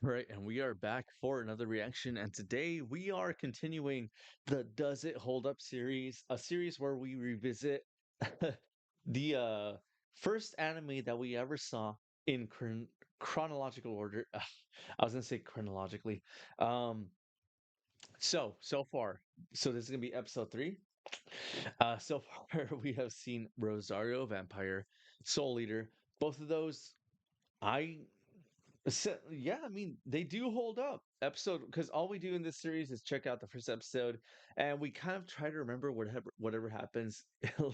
Right, and we are back for another reaction. And today we are continuing the Does It Hold Up series, a series where we revisit the first anime that we ever saw in chronological order. I was gonna say chronologically. Um, so far, so this is gonna be episode three. So far we have seen Rosario Vampire, Soul Eater. Both of those I so, yeah, I mean, they do hold up. Episode because all we do in this series is check out the first episode, and we kind of try to remember whatever happens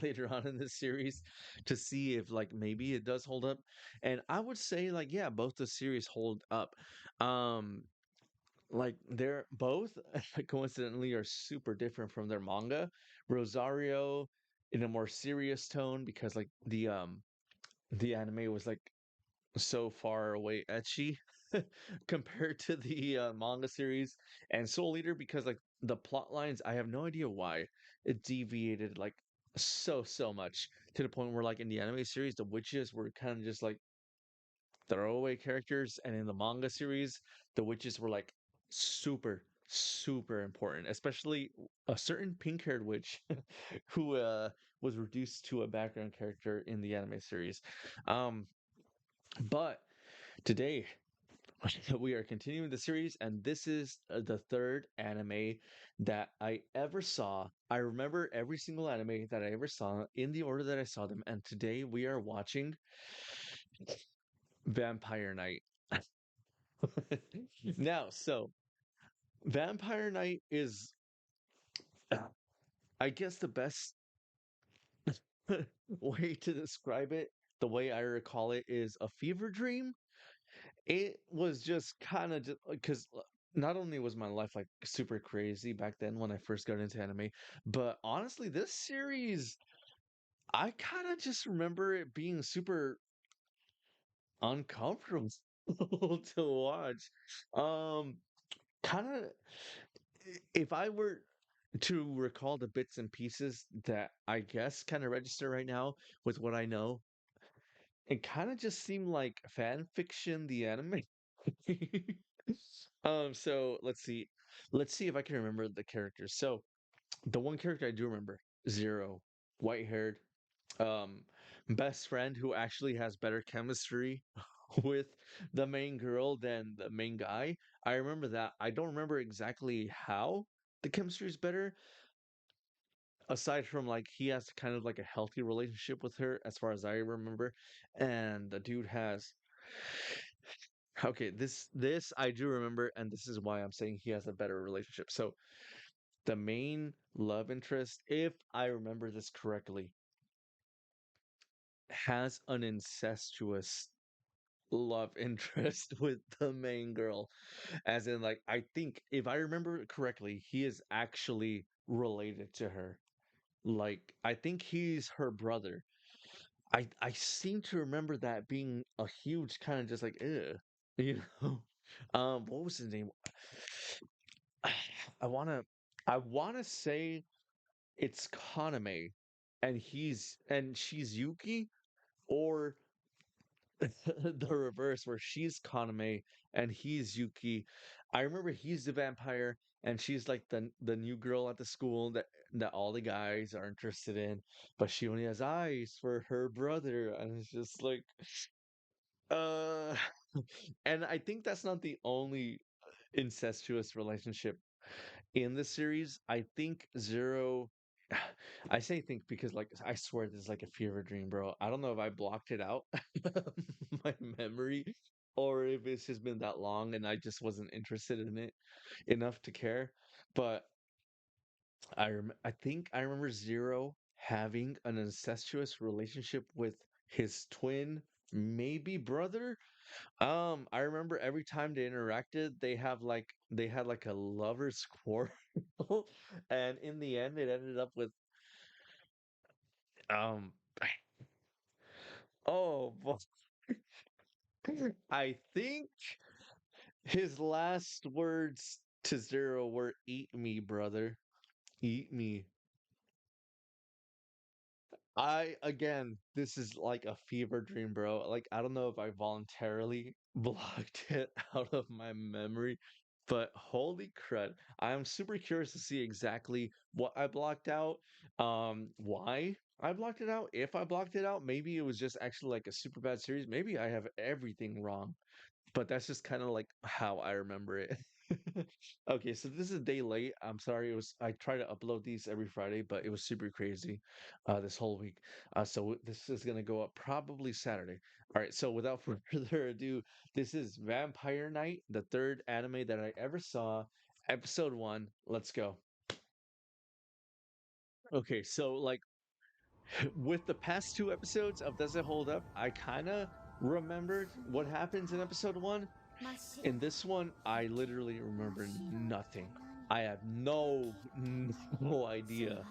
later on in this series to see if like maybe it does hold up. And I would say like yeah, both the series hold up. Um, like they're both coincidentally are super different from their manga. Rosario in a more serious tone because like the anime was like so far away etchy compared to the manga series and Soul Eater because like the plot lines I have no idea why it deviated like so much to the point where like in the anime series the witches were kind of just like throwaway characters and in the manga series the witches were like super important, especially a certain pink-haired witch who was reduced to a background character in the anime series. um but today we are continuing the series, and this is the third anime that I ever saw. I remember every single anime that I ever saw in the order that I saw them, and today we are watching Vampire Night. Now, so Vampire Night is, uh, I guess, the best way to describe it. The way I recall it is a fever dream. It was just kind of just because not only was my life like super crazy back then when I first got into anime, but honestly, this series, I kind of just remember it being super uncomfortable to watch. Um, kind of, if I were to recall the bits and pieces that I guess kind of register right now with what I know, it kind of just seemed like fan fiction, the anime. So let's see. Let's see if I can remember the characters. So the one character I do remember, Zero, white-haired, um, best friend who actually has better chemistry with the main girl than the main guy. I remember that. I don't remember exactly how the chemistry is better, aside from like he has kind of like a healthy relationship with her, as far as I remember, and the dude has okay, this I do remember, and this is why I'm saying he has a better relationship. So the main love interest, if I remember this correctly, has an incestuous love interest with the main girl. As in, like, I think if I remember it correctly, he is actually related to her. Like, I think he's her brother. I seem to remember that being a huge kind of just like, you know. What was his name? I wanna I wanna say it's Kaname and she's Yuki, or the reverse where she's Kaname and he's Yuki. I remember he's the vampire and she's like the new girl at the school that all the guys are interested in, but she only has eyes for her brother, and it's just like uh and I think that's not the only incestuous relationship in the series. I think Zero. I say think because like I swear this is like a fever dream, bro. I don't know if I blocked it out my memory or if it's just been that long and I just wasn't interested in it enough to care. But I think I remember Zero having an incestuous relationship with his twin, maybe brother. I remember every time they interacted, they had like a lover's quarrel, and in the end, it ended up with um. Oh, I think his last words to Zero were "Eat me, brother, eat me." I again, this is like a fever dream, bro. Like I don't know if I voluntarily blocked it out of my memory, but holy crud. I am super curious to see exactly what I blocked out, why I blocked it out. If I blocked it out, maybe it was just actually like a super bad series. Maybe I have everything wrong. But that's just kind of like how I remember it. Okay, so this is a day late. I'm sorry. It was I try to upload these every Friday, but it was super crazy this whole week. This is gonna go up probably Saturday. All right, so without further ado, this is Vampire Night, the third anime that I ever saw, episode one. Let's go. Okay, so like with the past two episodes of Does It Hold Up, I kind of remembered what happens in episode one. In this one, I literally remember nothing. I have no idea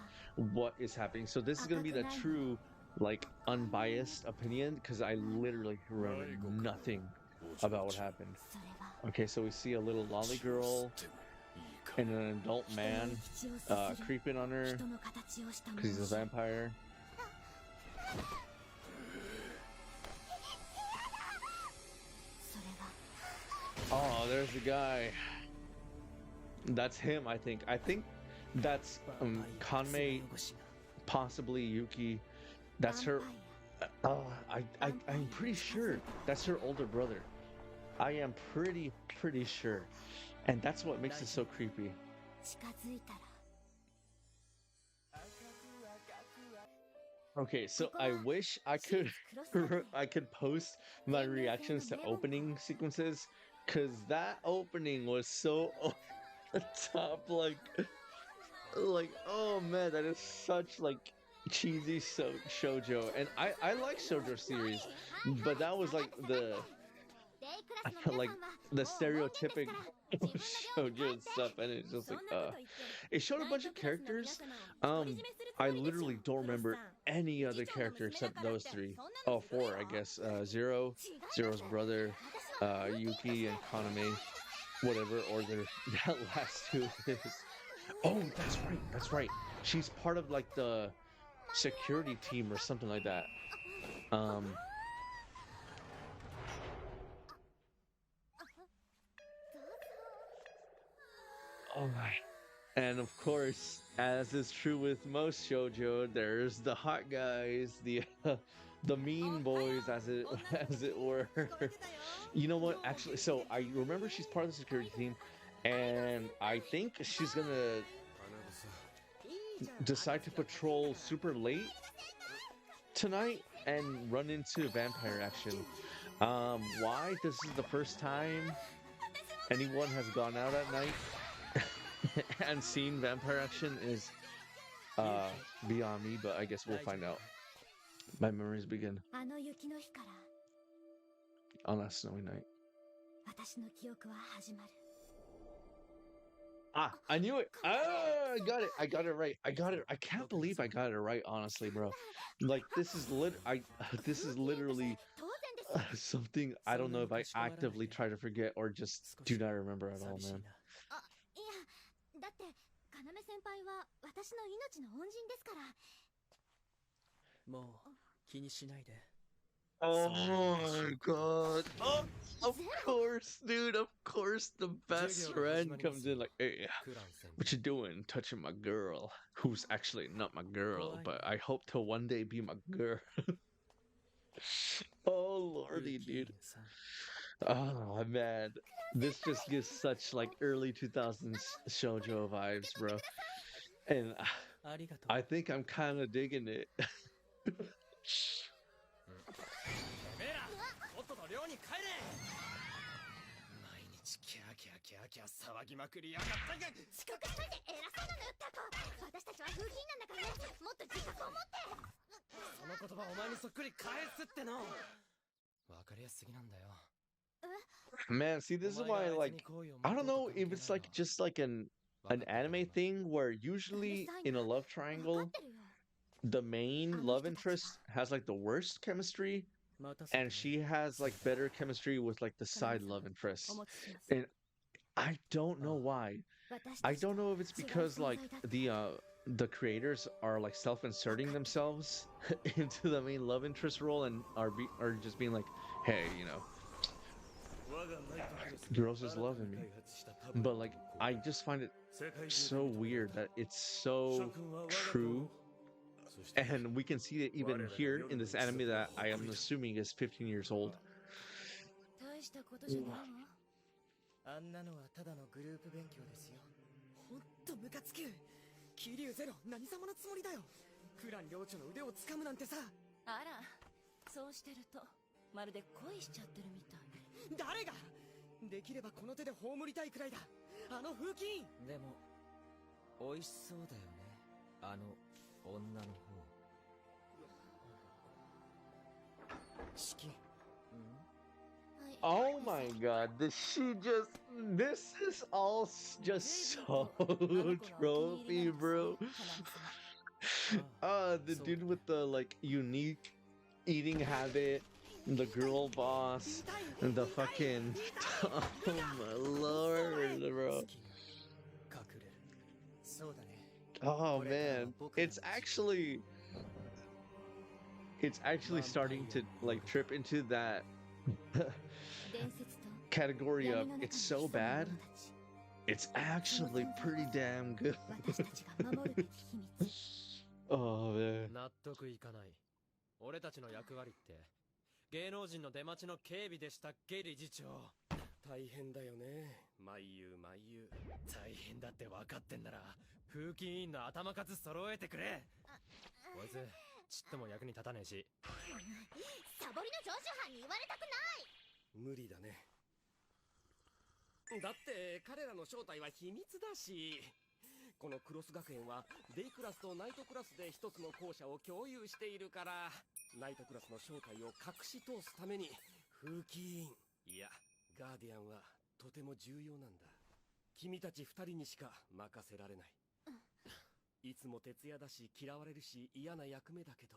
what is happening. So this is gonna be the true, like, unbiased opinion because I literally remember nothing about what happened. Okay, so we see a little lolly girl and an adult man creeping on her because he's a vampire. Oh, there's the guy. That's him, I think. I think that's Kanmei, possibly Yuki. That's her. I'm pretty sure that's her older brother. I am pretty sure, and that's what makes it so creepy. Okay, so I wish I could I could post my reactions to opening sequences, cause that opening was so over the top, like oh man, that is such like cheesy shoujo, and I like shoujo series, but that was like the like the stereotypic shoujo and stuff, and it's just like it showed a bunch of characters. Um, I literally don't remember any other character except those three. Oh, four, I guess. Zero's brother, Yuki, and Kaname, whatever order that last two is. Oh, that's right. That's right. She's part of like the security team or something like that. Um, oh my. And of course, as is true with most shoujo, there's the hot guys, the the mean boys, as it as it were. You know what? Actually, so I remember she's part of the security team, and I think she's gonna decide to patrol super late tonight and run into vampire action. Why? This is the first time anyone has gone out at night and seen vampire action is uh beyond me, but I guess we'll find out. My memories begin on that snowy night. Ah, I knew it. Ah, I got it. I got it right. I got it. I can't believe I got it right, honestly, bro. Like this is literally something I don't know if I actively try to forget or just do not remember at all, man. Oh my god. Oh, of course, dude. Of course, the best friend comes in like, hey, what you doing touching my girl? Who's actually not my girl, but I hope to one day be my girl. Oh lordy, dude. Oh man. This just gives such like early 2000s shoujo vibes, bro. And I think I'm kind of digging it. 遅刻してて偉そうなの言ったか私たちは不品なんだからもっと自覚を持ってその言葉をお前にそっくり返すっての分かりやすすぎなんだよ Man, see, this is why I don't know if it's like just like an anime thing where usually in a love triangle, the main love interest has like the worst chemistry, and she has like better chemistry with like the side love interests. And I don't know why. I don't know if it's because like the the creators are like self-inserting themselves into the main love interest role and are just being like, hey, girls just loving me. But like, I just find it so weird that it's so true, and we can see it even here in this anime that I am assuming is 15 years old. 大したことじゃないわ。あんなのはただのグループ勉強ですよ。ほんとムカつく。桐生ゼロ何様のつもりだよ。クラン領長の腕を掴むなんてさ。あら、そうしてるとまるで恋しちゃってるみたい。誰が？できればこの手で葬りたいくらいだ。あの風紀。でも美味しそうだよね。あの女の方。式。Oh my god, this is all just so trophy, bro. The dude with the like unique eating habit, the girl boss, and the fucking oh my lord, bro. Oh man, it's actually starting to like trip into that category of it's so bad, it's actually pretty damn good. Oh man. 納得いかない。俺たちの役割って芸能人の出待ちの警備でしたっけ、理事長。大変だよね。毎夕毎夕。大変だって分かってんなら風紀委員の頭数揃えてくれ。こいつちっとも役に立たねえし。サボりの常習犯に言われたくない。無理だね。だって彼らの正体は秘密だし。このクロス学園はデイクラスとナイトクラスで一つの校舎を共有しているから、ナイトクラスの正体を隠し通すために風紀委員、いやガーディアンはとても重要なんだ。君たち二人にしか任せられない。いつも徹夜だし嫌われるし嫌な役目だけど、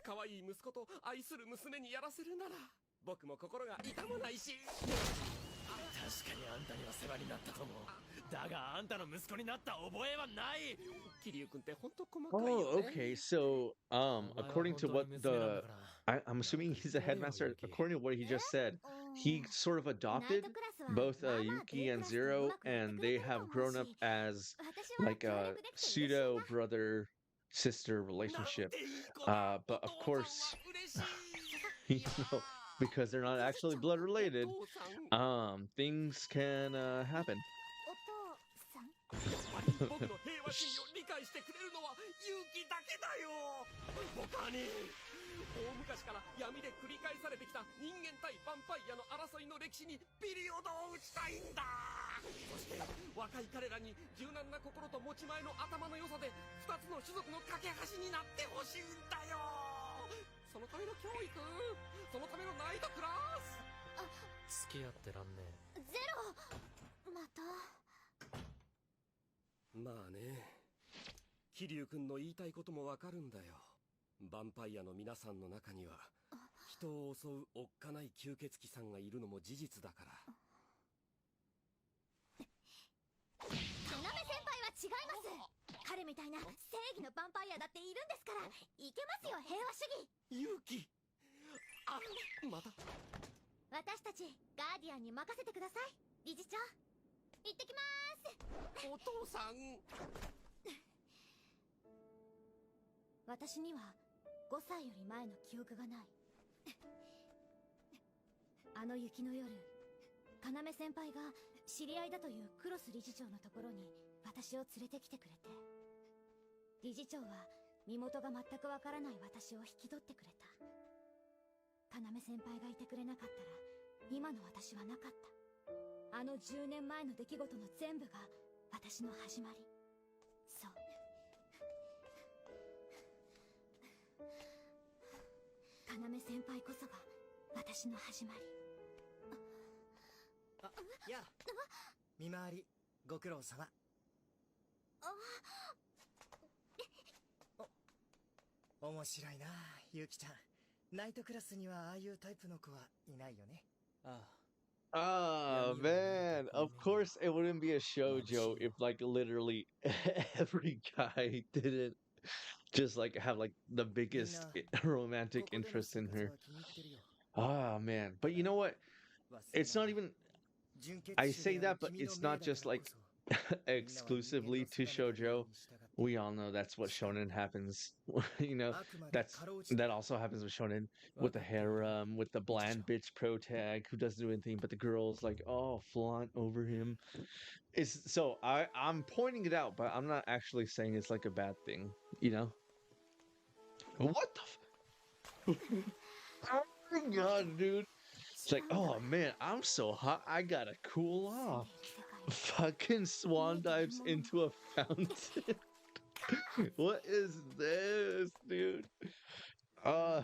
可愛い息子と愛する娘にやらせるなら僕も心が痛まないし。確かにあんたには世話になったと思う。だがあんたの息子になった覚えはない。桐生君って本当細かいよね。Oh, okay. So, according to what I'm assuming he's a headmaster. According to what he just said, he sort of adopted both Yuki and Zero, and they have grown up as like a pseudo brother sister relationship. But of course, you know, because they're not actually blood related, things can happen. 僕の平和主義を理解してくれるのは勇気だけだよ。他に大昔から闇で繰り返されてきた人間対ヴァンパイアの争いの歴史にピリオドを打ちたいんだ。そして若い彼らに柔軟な心と持ち前の頭の良さで2つの種族の架け橋になってほしいんだよ。そのための教育、そのためのナイトクラス。付き合ってらんねえ。ゼロ、また。まあね、桐生君の言いたいこともわかるんだよ。ヴァンパイアの皆さんの中には人を襲うおっかない吸血鬼さんがいるのも事実だから。要先輩は違います。彼みたいな正義のヴァンパイアだっているんですから。いけますよ、平和主義。勇気。あ、また。私たちガーディアンに任せてください、理事長。行ってきます。お父さん。私には5歳より前の記憶がない。あの雪の夜、要先輩が知り合いだというクロス理事長のところに私を連れてきてくれて、理事長は身元が全くわからない私を引き取ってくれた。要先輩がいてくれなかったら今の私はなかった。あの10年前の出来事の全部が私の始まり。そう。要先輩こそが私の始まり。あ、やあ、見回りご苦労様。面白いな、ゆきちゃん。ナイトクラスにはああいうタイプの子はいないよね。ああ、Ah, Yami wo man. nanatta Of kono no course, it wouldn't be a shoujo mabushii if, no. like, literally every guy didn't just, like, have, like, the みん biggest な romantic ここでの interest 生 in 活 her. は気に入ってるよ。 Ah, man. た But you だ know what? 忘れ It's ない not で even, 純血 I 種で say ある that, but 君の it's 命 not だか just らこ like そみんなは人間の exclusively to 定めたルール shoujo. に従って We all know that's what 従う shonen happens. You know, あくまで that's 過労死だ that also happens with shonen 分 with the かっているだろ harem, with the 理事長 bland bitch pro tag who doesn't do anything, but the girls like, oh, flaunt over him. It's so I'm pointing it out, but I'm not actually saying it's like a bad thing, you know? What the oh my god, dude. It's 違 like, うんだ oh man, I'm so hot, I gotta cool 住ん off. でいる世界は Fucking swan dives into a fountain. What is this, dude? Uh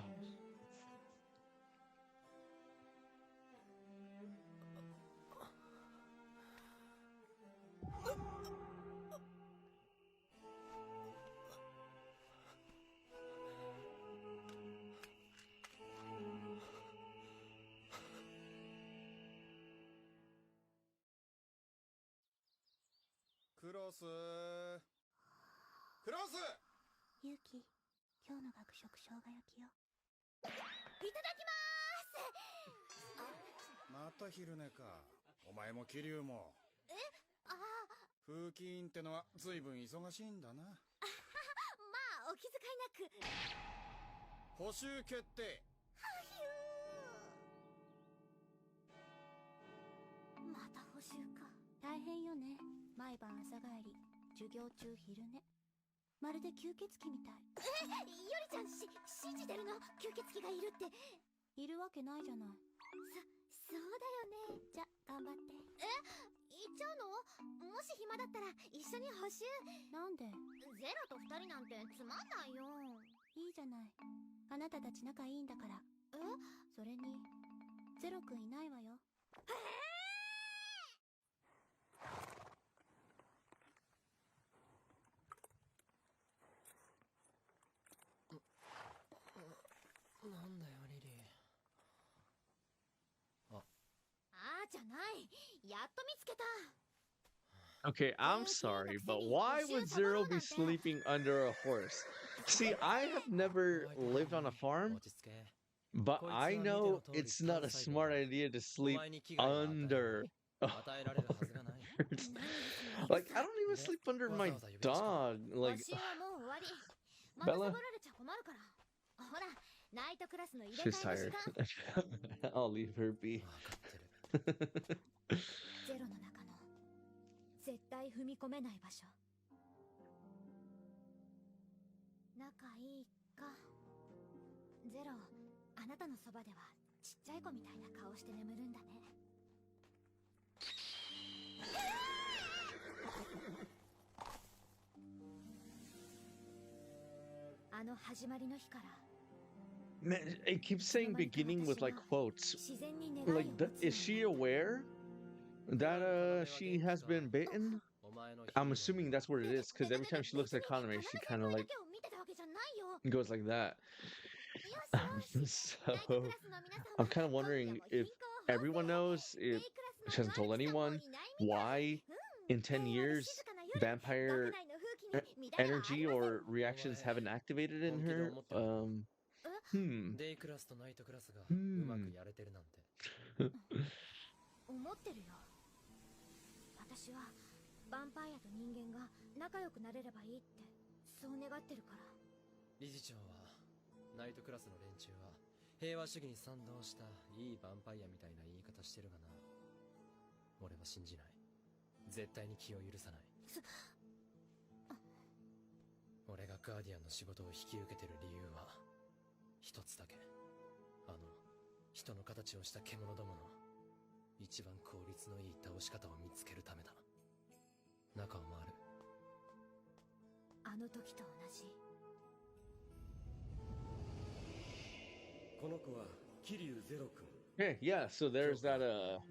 クロスクロスゆうき、今日の学食生姜焼きよ。いただきまーす。また昼寝か。お前も桐生も。あ風紀委員ってのは随分忙しいんだな。まあお気遣いなく。補習決定。また補習か。大変よね。毎晩朝帰り、授業中昼寝。まるで吸血鬼みたい。ゆりちゃん信じてるの？吸血鬼がいるって。いるわけないじゃない。そうだよね。じゃ頑張って。行っちゃうの？もし暇だったら一緒に補習。なんで？ゼロと二人なんてつまんないよ。いいじゃない。あなたたち仲いいんだから。それにゼロくんいないわよ。なんだよリリー。あーじゃない。やっと見つけた。Okay, I'm sorry, but why would Zero be sleeping under a horse? See, I have never lived on a farm, 落ち着け。 but I know it's not a smart idea to お sleep 前に危害は与えない under a 与えられるはずがない。 horse. Like, I don't even sleep under my dog. 補 Like, 習はもう終わり。またサボ Bella? られちゃ困るから。ほら、ナイトクラスの入れ She's 替えの tired. 時間。 I'll leave her be. 分かってる。ゼロの中の絶対踏み込めない場所。仲いいか。ゼロ、あなたのそばではちっちゃい子みたいな顔して眠るんだね。あの始まりの日から。 Man, it keeps saying beginning with like quotes. Like, is she aware that she has been bitten? I'm assuming that's what it is, because every time she looks at Kaname, she kind of like goes like that. So I'm kind of wondering if everyone knows, if she hasn't told anyone, why in 10 years vampire energy or reactions haven't activated in her. デイクラスとナイトクラスがうまくやれてるなんて。思ってるよ。私はヴァンパイアと人間が仲良くなれればいいってそう願ってるから。理事長はナイトクラスの連中は平和主義に賛同したいいヴァンパイアみたいな言い方してるがな。俺は信じない。絶対に気を許さない。俺がガーディアンの仕事を引き受けてる理由は一つだけ。あの人の形をした獣どもの一番効率のいい倒し方を見つけるためだ。中を回る。あの時と同じ。この子は桐生ゼロ君。 Okay, yeah, so there's that,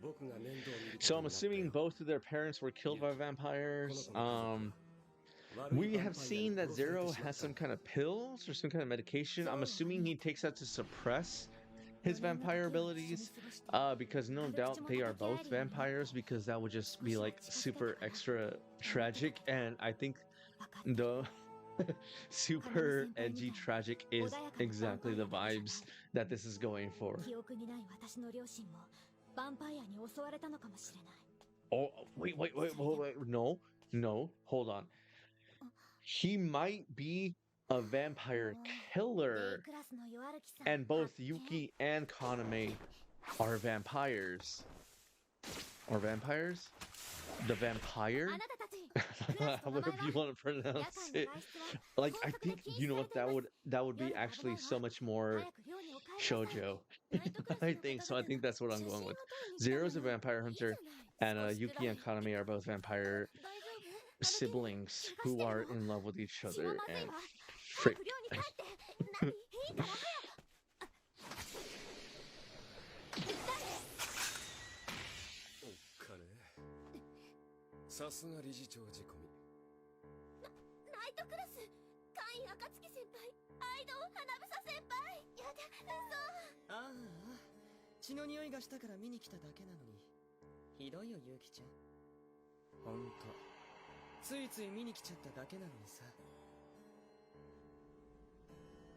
僕が面倒見る so こと I'm になった assuming よ。 both of their parents were killed by vampires. We have seen that Zero has some kind of pills or some kind of medication. I'm assuming he takes that to suppress his vampire abilities, because no doubt they are both vampires, because that would just be like super extra tragic, and I think the super edgy tragic is exactly the vibes that this is going for. 記憶にない私の両親もヴァンパイアに襲われたのかもしれない。 Oh, wait, no, hold on. He might be a vampire デイ killer, クラスの弱るきさん and both 発見。 Yuki and Kaname are vampires. Or vampires? The vampire? あなたたち、クラスの名前 However you は want to 夜 pronounce 間の it. 外出は Like, 校 I 則で think, 禁 you 止 know され what, てい that ます。 would be 夜の actually 危 so ない much more 早く寮にお帰りなさい。 shoujo. ナイトクラスの I 方 think so. I 々 think that's what I'm 写真 going を with. 撮りに行った Zero's a のよ。 vampire いいじゃ hunter, ない。 and 少しく Yuki ら and い。 Kaname are both vampire 大丈夫？ siblings 怪我 who してる are の？ in love with each 血が other まずい and わ。早 frick. く寮に帰って。何？いいから早く。おっかね。さすが理事長仕込み。ナイトクラス、カイン暁先輩、アイド花房先輩。やだ、嘘。ああ、血の匂いがしたから見に来ただけなのに。ひどいよ、ユウキちゃん。ほんと。ついつい見に来ちゃっただけなのにさ。は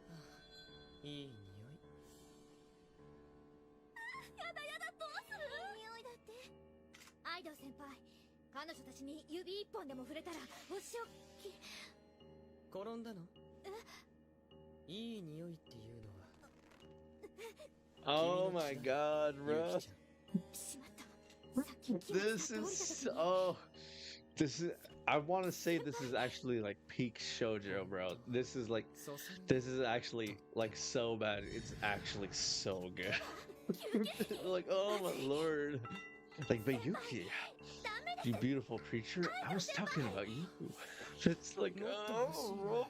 あ、いい匂い。やだやだ、どうする？いい匂いだって。アイド先輩、彼女たちに指一本でも触れたらお仕置き。転んだの？いい匂いっていうのは。 Oh my god, ユウ bro. キちゃん。しまった。さっき気を This 使って降りた is 時に。 this is I want to say this is actually like peak shoujo, bro. This is like そそる。 this is actually like so bad. It's actually so good. Like, oh my lord. Like, but Yuki, ダメだ。 you beautiful creature, I was talking about you. It's like, oh, bro.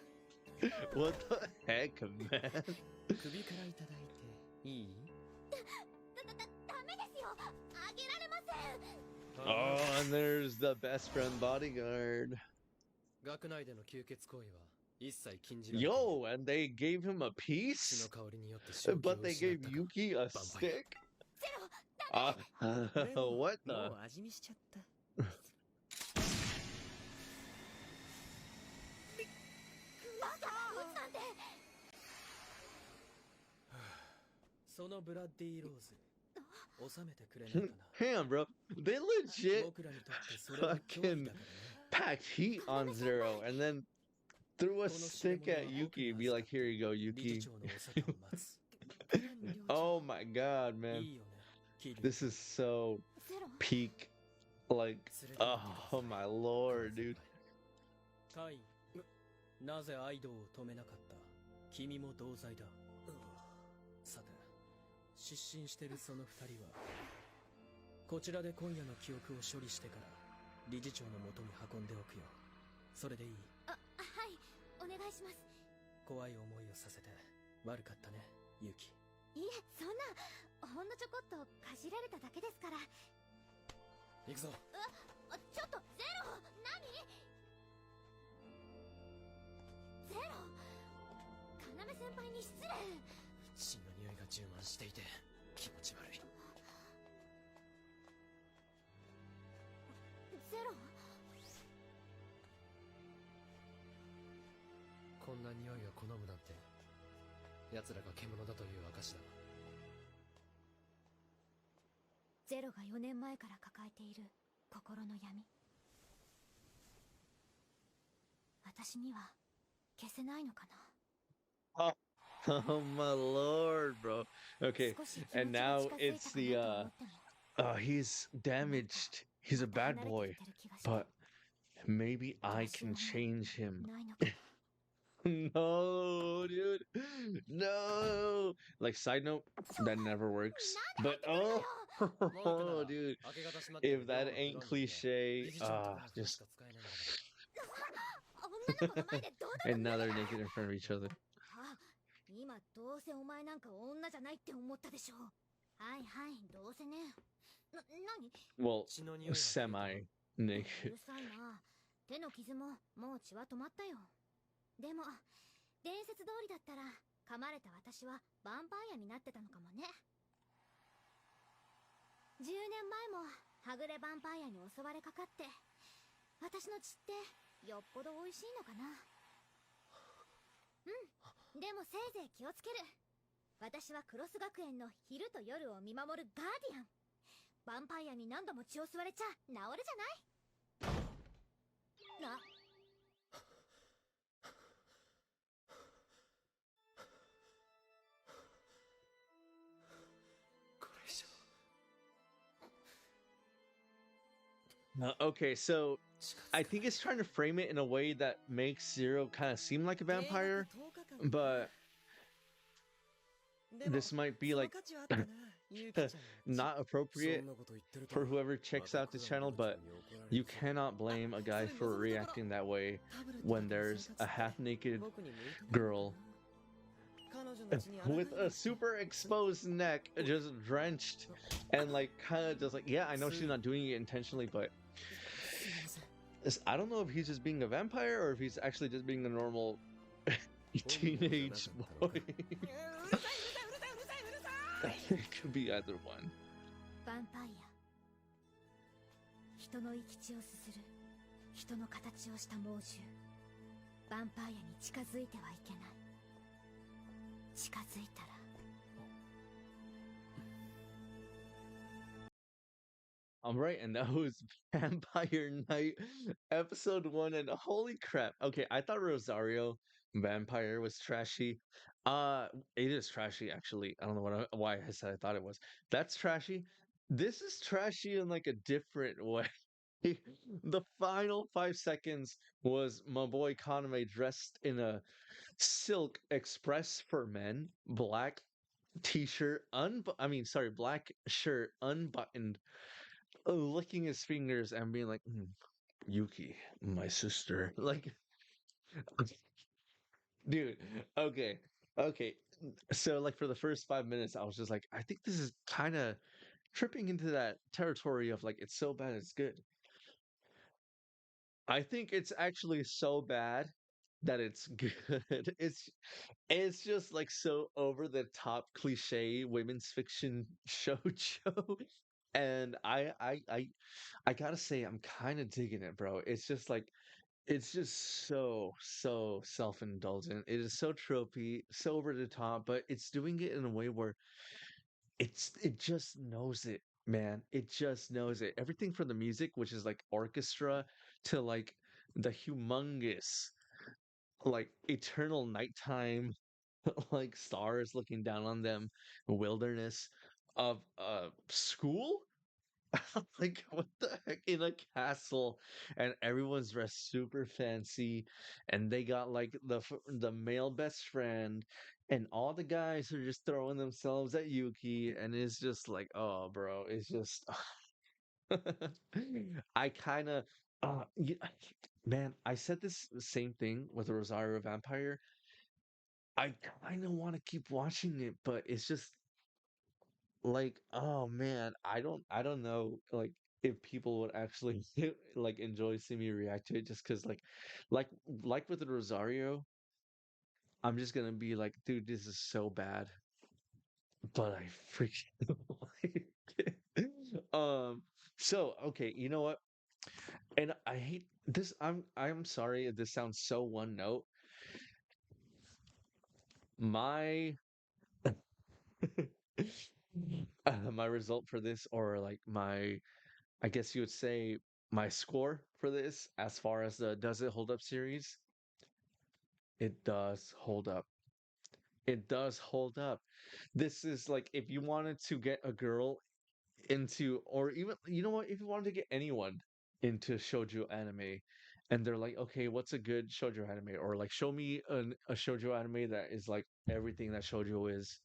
What the heck, man? 首からいただいていい？ダメですよ。あげられません。 Oh, and there's the best friend bodyguard. 学内での吸血行為は一切禁じられている。 Yo, and they gave him a 血 piece? の香りによって正気を But they 失 gave ったか Yuki a stick? What も the? う味見しちゃった。まさか撃つなんて。そのブラッディ・ローズ、収めてくれないかな。 Damn, bro. They legit 僕らにとってそれは脅威だからね。 packed heat on Zero and then threw a stick at Yuki. Be like, here you go, 理 Yuki. 事長のお沙汰を待つ。 Oh my god, い man. いよね、キリ。 This is so ゼロ。 peak. Like, oh my lord, dude. カイン、なぜアイドを止めなかった？君も同罪だ。さて、失神してるその二人は、こちらで今夜の記憶を処理してから理事長の元に運んでおくよ。それでいい？あ、はい、お願いします。怖い思いをさせて悪かったね、ユキ。いえ、そんな、ほんのちょこっとかじられただけですから。行くぞ。ちょっと、ゼロ。何？ゼロ。要先輩に失礼。血の匂いが充満していて気持ち悪い。ゼロ。こんな匂いを好むなんて奴らが獣だという証だ。ゼロが4年前から抱えている心の闇。私には消せないのかな。 Oh my lord, bro. Okay, 少し気持ち and が now 近づい it's たか the なと思っても he's damaged. He's a また bad 離れてい boy, ってる気がして but maybe I can change him. ないのかな。 No, dude. No. Like, side note, that never works. But oh, dude, 明け方閉まってる if that 寮の ain't フロントで cliche, 理事長のところし just か使えないのだ。女の子の前で堂々と and now they're naked in front of each other. あ、今どうせお前なんか女じゃないって思ったでしょ。はいはい、どうせね。何？ Well, 血の匂いは semi う naked. るさいな。手の傷ももう血は止まったよ。でも伝説通りだったら噛まれた私はヴァンパイアになってたのかもね。10年前もはぐれヴァンパイアに襲われかかって、私の血ってよっぽど美味しいのかな。うん、でもせいぜい気をつける。私はクロス学園の昼と夜を見守るガーディアン。ヴァンパイアに何度も血を吸われちゃ治るじゃない。な、これ以上 Okay, so 近づ I か think ない it's trying to frame it in a way that makes Zero kind of seem like a 停学 vampire, 10日間か。 but でも this might be その like 価値はあったな、ユキちゃん。 not そ appropriate んなこと言ってると for whoever ま checks た out ク this ラブ channel, の but 長に怒られ you るぞ。 cannot blame a あ、 guy それ for 望むところ。 reacting that way タブレット when だけの生 there's 活 a って half naked 僕に向いてないのか girl な。彼女の血に抗い with な a くて。 super exposed neck, just drenched, and like kind of just like, yeah, I know she's not doing it intentionally, but すみません。 I don't know if he's just being a vampire or if he's actually just being a normal 本望じゃな teenage かったの boy. か。うるさいうるさいうるさいうるさいうるさい。 It could be either one. ヴァンパイア、人の生き血をすする人の形をした猛獣。ヴァンパイアに近づいてはいけない。近づいたら All right, and that was Vampire Night episode 1, and holy crap. Okay, I thought Rosario Vampire was trashy. Uh it is trashy actually. I don't know why I said I thought it was. That's trashy. This is trashy in like a different way. The final 5 seconds was my boy Kaname dressed in a silk express for men, black t-shirt, I mean, sorry, black shirt, unbuttoned, licking his fingers and being like, "Mm, Yuki, my sister." Like, dude, okay, okay. So, like, for the first 5 minutes, I was just like, I think this is kind of tripping into that territory of like, it's so bad, it's good. I think it's actually so bad that it's good. It's just like so over the top cliche women's fiction shoujo. And I gotta say I'm kind of digging it, bro. It's just like it's just so self-indulgent. It is so tropey, so over the top, but it's doing it in a way where it just knows it, man. It just knows it. Everything from the music, which is like orchestra, to like the humongous, like eternal nighttime, like stars looking down on them, wilderness of school. Like what the heck in a castle, and everyone's dressed super fancy, and they got like the male best friend, and all the guys are just throwing themselves at Yuki, and it's just like, oh, bro, it's just I kind of man, I said this same thing with Rosario Vampire. I kind of want to keep watching it, but it's just like, oh man, I don't know like if people would actually like enjoy seeing me react to it just because like like with the Rosario, I'm just gonna be like, dude, this is so bad, but I freaking like it. So okay, you know what? And I hate this. I'm sorry if this sounds so one note. My my result for this, or like my, I guess you would say, my score for this, as far as the Does It Hold Up series, it does hold up. It does hold up. This is like if you wanted to get a girl into, or even, you know what, if you wanted to get anyone into shoujo anime, and they're like, okay, what's a good shoujo anime? Or like, show me a shoujo anime that is like everything that shoujo is.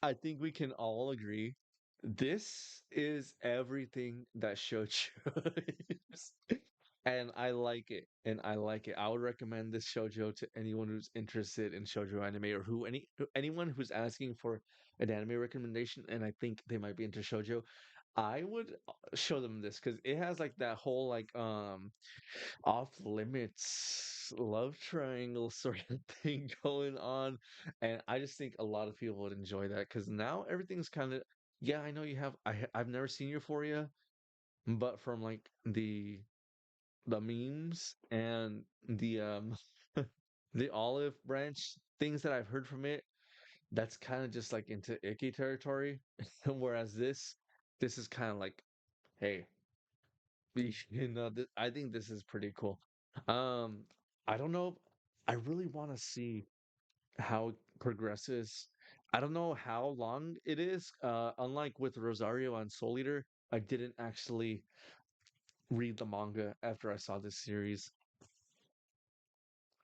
I think we can all agree this is everything that shoujo is. And I like it. And I like it. I would recommend this shoujo to anyone who's interested in shoujo anime, or anyone who's asking for an anime recommendation and I think they might be into shoujo. I would show them this because it has like that whole like off limits love triangle sort of thing going on, and I just think a lot of people would enjoy that because now everything's kind of, yeah, I know you have, I've never seen Euphoria, but from like the memes and the the olive branch things that I've heard from it, that's kind of just like into icky territory. Whereas this is kind of like, hey, I think this is pretty cool. Um, I don't know. I really want to see how it progresses. I don't know how long it is. Unlike with Rosario and Soul Eater, I didn't actually read the manga after I saw this series.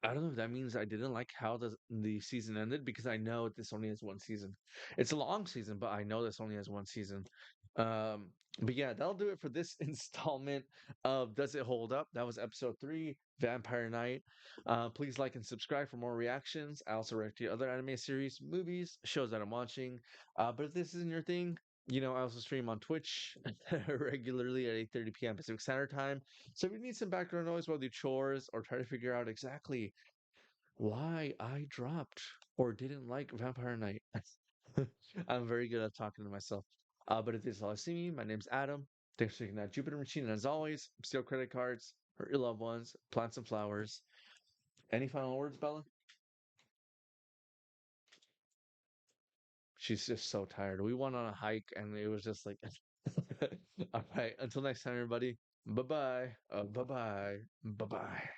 I don't know if that means I didn't like how the season ended because I know this only has one season. It's a long season, but I know this only has one season. Um, but yeah, that'll do it for this installment of Does It Hold Up? That was episode 3, Vampire Night. Please like and subscribe for more reactions. I also react to other anime series, movies, shows that I'm watching. But if this isn't your thing, I also stream on Twitch regularly at 8:30 p.m. Pacific Standard Time. So if you need some background noise while you do chores or try to figure out exactly why I dropped or didn't like Vampire Night, I'm very good at talking to myself. But if this is all I see me, my name's Adam. Thanks for checking out Jupiter Machine. And as always, steal credit cards, hurt your loved ones, plant some flowers. Any final words, Bella? She's just so tired. We went on a hike and it was just like, all right. Until next time, everybody. Bye bye. Bye bye. Bye bye.